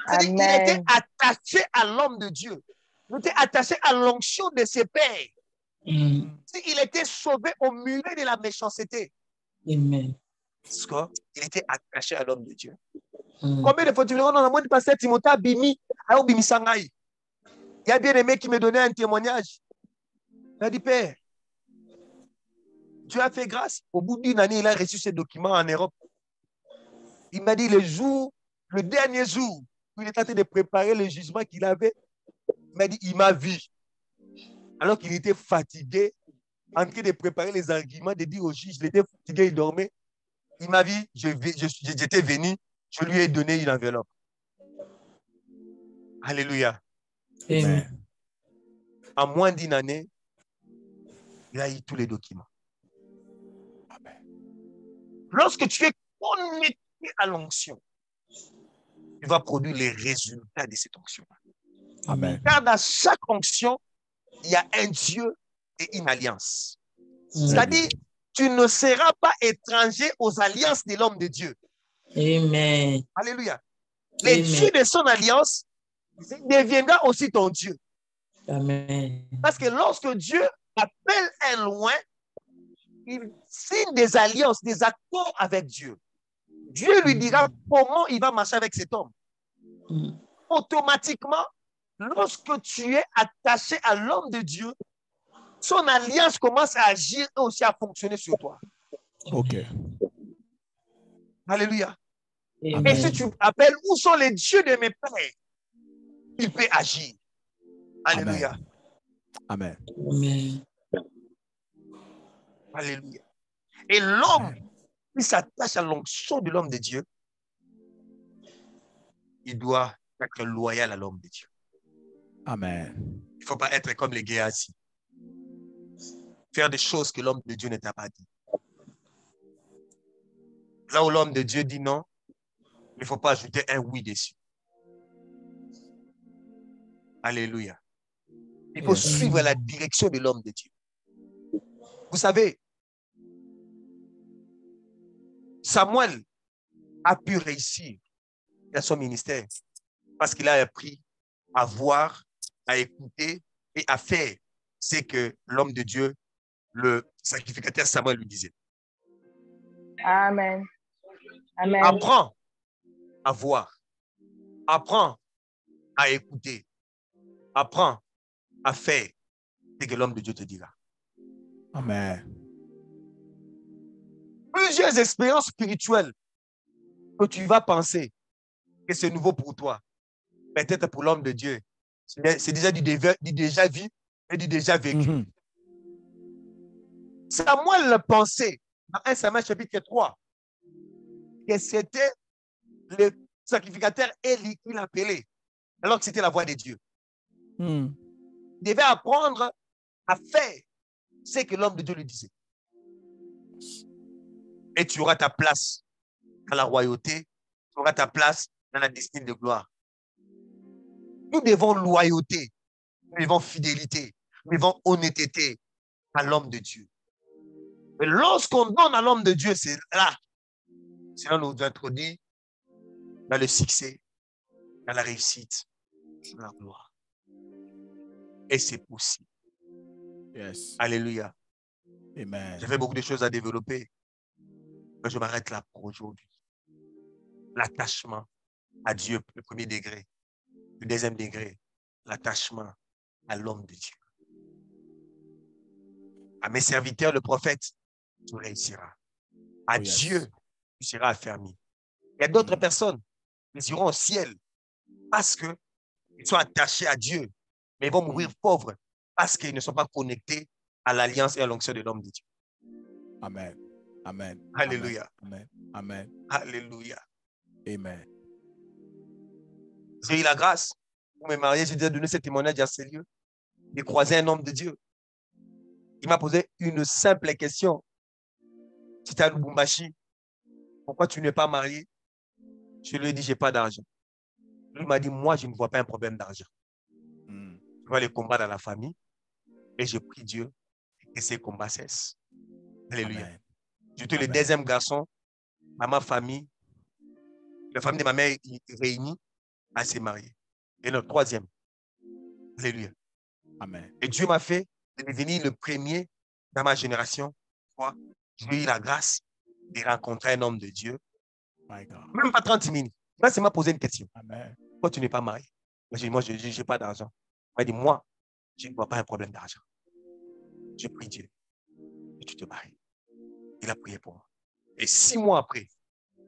C'est-à-dire qu'il était Amen. attaché à l'homme de Dieu. Il était attaché à l'onction de ses pères. Il était sauvé au milieu de la méchanceté. Amen. Parce qu'il était attaché à l'homme de Dieu. Combien de fois tu me dis, non, moi, je passe Timothée Bimi, à Bimi Sangaï. Il y a bien aimé qui me donnait un témoignage. Il a dit, Père, Dieu a fait grâce. Au bout d'une année, il a reçu ses documents en Europe. Il m'a dit, le dernier jour, où il était en train de préparer le jugement qu'il avait, il m'a dit, il m'a vu. Alors qu'il était fatigué, en train de préparer les arguments, de dire au juge, il était fatigué, il dormait. Il m'a vu, j'étais venu, je lui ai donné une enveloppe. Alléluia. Amen. En moins d'une année, il a eu tous les documents. Amen. Lorsque tu es connecté à l'onction, tu vas produire les résultats de cette onction. Amen. Car dans chaque onction, il y a un Dieu et une alliance. C'est-à-dire, tu ne seras pas étranger aux alliances de l'homme de Dieu. Amen. Alléluia. Les dieux de son alliance il deviendra aussi ton Dieu. Amen. Parce que lorsque Dieu appelle un loin, il signe des alliances, des accords avec Dieu. Dieu lui dira comment il va marcher avec cet homme. Automatiquement, lorsque tu es attaché à l'homme de Dieu, son alliance commence à agir et aussi à fonctionner sur toi. OK. Alléluia. Amen. Et si tu appelles où sont les dieux de mes pères, il peut agir. Alléluia. Amen. Amen. Alléluia. Et l'homme qui s'attache à l'onction de l'homme de Dieu, il doit être loyal à l'homme de Dieu. Amen. Il ne faut pas être comme les Géasi. Faire des choses que l'homme de Dieu ne t'a pas dit. Là où l'homme de Dieu dit non, il ne faut pas ajouter un oui dessus. Alléluia. Il faut suivre la direction de l'homme de Dieu. Vous savez, Samuel a pu réussir dans son ministère parce qu'il a appris à voir, à écouter et à faire ce que l'homme de Dieu, le sacrificateur Samuel lui disait. Amen. Amen. Apprends à voir, apprends à écouter, apprends à faire ce que l'homme de Dieu te dira. Amen. Plusieurs expériences spirituelles que tu vas penser que c'est nouveau pour toi, peut-être pour l'homme de Dieu, c'est déjà du déjà vu et du déjà vécu. Samuel pensait, dans 1 Samuel chapitre 3, que c'était le sacrificateur Élie qui l'appelait, alors que c'était la voix de Dieu. Il devait apprendre à faire ce que l'homme de Dieu lui disait. Et tu auras ta place dans la royauté, tu auras ta place dans la destinée de gloire. Nous devons loyauté, nous devons fidélité, nous devons honnêteté à l'homme de Dieu. Mais lorsqu'on donne à l'homme de Dieu, c'est là. Cela nous introduit dans le succès, dans la réussite, dans la gloire. Et c'est possible. Yes. Alléluia. Amen. J'avais beaucoup de choses à développer, mais je m'arrête là pour aujourd'hui. L'attachement à Dieu, le premier degré. Le deuxième degré, l'attachement à l'homme de Dieu. À mes serviteurs, le prophète, tu réussiras. À Dieu, tu seras affermi. Il y a d'autres personnes qui iront au ciel parce qu'ils sont attachés à Dieu, mais ils vont mourir pauvres parce qu'ils ne sont pas connectés à l'alliance et à l'onction de l'homme de Dieu. Amen. Amen. Alléluia. Amen. Amen. Alléluia. Amen. J'ai eu la grâce pour me marier. J'ai déjà donné ce témoignage à ces lieux. J'ai croisé un homme de Dieu. Il m'a posé une simple question. C'était à Lubumbashi. Pourquoi tu n'es pas marié? Je lui ai dit, je n'ai pas d'argent. Il m'a dit, moi, je ne vois pas un problème d'argent. Je vois les combats dans la famille. Et je prie Dieu que ces combats cessent. Alléluia. J'étais le deuxième garçon à ma famille. La famille de ma mère est réunie à se marier. Et le troisième. Alléluia. Amen. Et Dieu m'a fait de devenir le premier dans ma génération. J'ai eu la grâce de rencontrer un homme de Dieu. Même pas 30 minutes. Là, c'est m'a posé une question. Amen. Pourquoi tu n'es pas marié? Moi, je n'ai pas d'argent. Il m'a dit, moi, je ne vois pas un problème d'argent. Je prie Dieu. Et tu te maries. Il a prié pour moi. Et 6 mois après,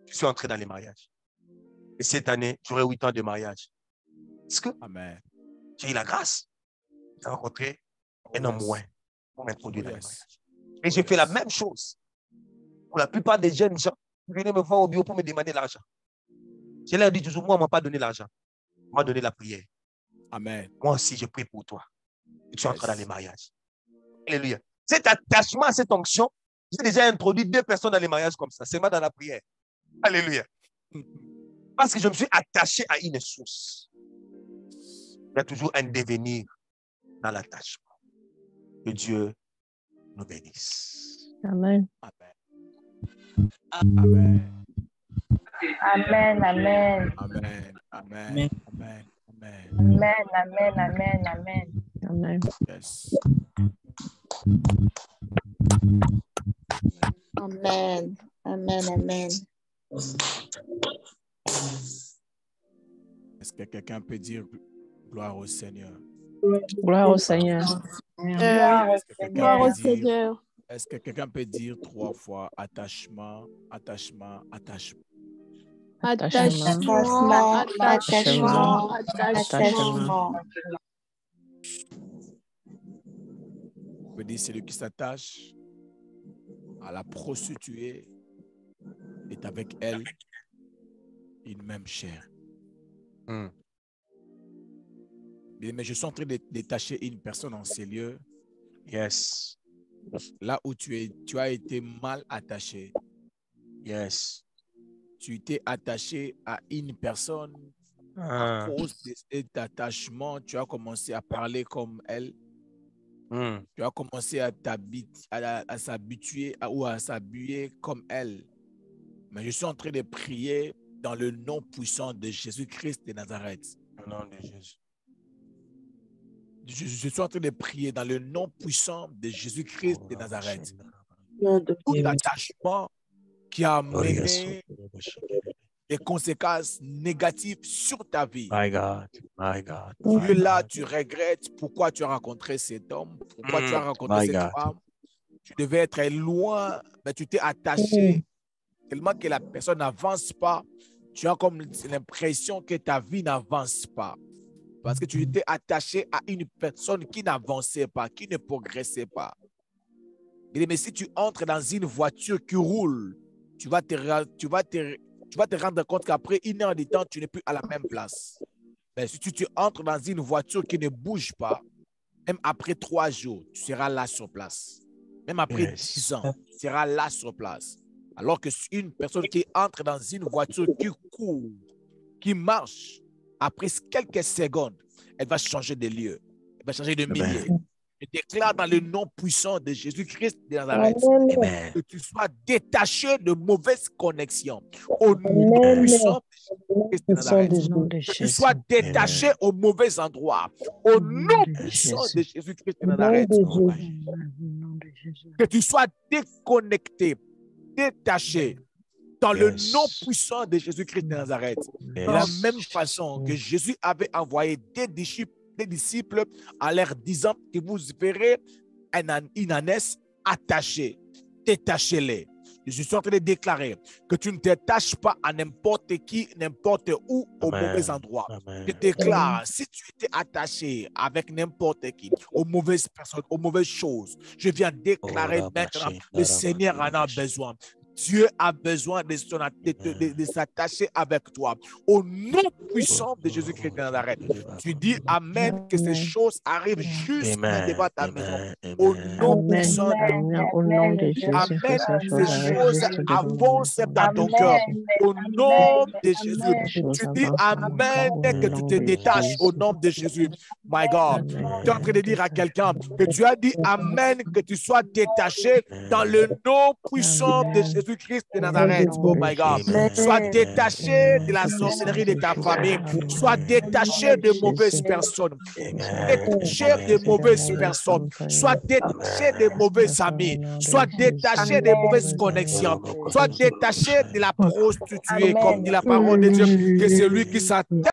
je suis entré dans les mariages. Et cette année, j'aurai 8 ans de mariage. Est-ce que j'ai eu la grâce de rencontrer un homme moins pour m'introduire dans les mariages? Et j'ai fait la même chose pour la plupart des jeunes gens qui venaient me voir au bureau pour me demander l'argent. Je leur ai dit toujours, moi, on ne m'a pas donné l'argent. On m'a donné la prière. Amen. Moi aussi, je prie pour toi. Et tu entres dans les mariages. Alléluia. Cet attachement à cette onction, j'ai déjà introduit 2 personnes dans les mariages comme ça, seulement dans la prière. Alléluia. Parce que je me suis attaché à une source. Il y a toujours un devenir dans l'attachement. Que Dieu nous bénisse. Amen. Amen. Amen. Amen. Amen. Amen. Amen. Amen, amen, amen, amen. Amen. Yes. Amen. Amen, amen. Est-ce que quelqu'un peut dire gloire au Seigneur? Gloire au Seigneur. Est-ce que quelqu'un Gloire au peut dire, Seigneur. est-ce que quelqu'un peut dire 3 fois attachement, attachement, attachement? Attachement, attachement, attachement. On peut dire celui qui s'attache à la prostituée est avec elle une même chair. Mais je suis en train de détacher une personne en ces lieux. Yes. Là où tu as été mal attaché. Yes. Tu t'es attaché à une personne. À cause de cet attachement, tu as commencé à parler comme elle. Tu as commencé à s'habituer ou à s'habiller comme elle. Mais je suis en train de prier dans le nom puissant de Jésus-Christ de Nazareth. Au nom de Jésus. Je suis en train de prier dans le nom puissant de Jésus-Christ de Nazareth. Tout attachement qui a amené des conséquences négatives sur ta vie. My God, my God. Tu es là, tu regrettes pourquoi tu as rencontré cet homme, pourquoi tu as rencontré cette femme. Tu devais être loin, mais tu t'es attaché tellement que la personne n'avance pas. Tu as comme l'impression que ta vie n'avance pas. Parce que tu étais attaché à une personne qui n'avançait pas, qui ne progressait pas. Mais si tu entres dans une voiture qui roule, tu vas te rendre compte qu'après 1 heure de temps, tu n'es plus à la même place. Mais si tu entres dans une voiture qui ne bouge pas, même après 3 jours, tu seras là sur place. Même après 10 ans, tu seras là sur place. Alors que une personne qui entre dans une voiture qui court, qui marche, après quelques secondes, elle va changer de lieu. Elle va changer de milieu. Je déclare dans le nom puissant de Jésus-Christ de Nazareth que tu sois détaché de mauvaises connexions. Au nom puissant de Jésus-Christ de Nazareth. Que tu sois détaché au mauvais endroit. Au nom puissant de Jésus-Christ de Nazareth. Que tu sois déconnecté, détaché dans le nom puissant de Jésus-Christ de Nazareth. De la même façon que Jésus avait envoyé des disciples en leur disant que vous verrez une ânesse attachée. Détachez-les. Je suis en train de déclarer que tu ne t'attaches pas à n'importe qui, n'importe où, au mauvais endroit. Je déclare, si tu étais attaché avec n'importe qui, aux mauvaises personnes, aux mauvaises choses, je viens déclarer maintenant, le Seigneur en a besoin. Dieu a besoin de s'attacher avec toi. Au nom puissant de Jésus-Christ de Nazareth, tu dis Amen, que ces choses arrivent juste devant ta maison. Au nom puissant de Jésus. Amen, ces choses avancent dans ton cœur. Au nom de Jésus. Tu dis Amen, que tu te détaches au nom de Jésus. My God, tu es en train de dire à quelqu'un que tu as dit Amen, que tu sois détaché dans le nom puissant de Jésus. Jésus-Christ de Nazareth, oh my God. Sois détaché de la sorcellerie de ta famille. Sois détaché de mauvaises personnes. Détaché de mauvaises personnes. Sois détaché de mauvais amis. Sois détaché de mauvaises connexions. Sois détaché de la prostituée, comme dit la parole de Dieu, que celui qui s'attache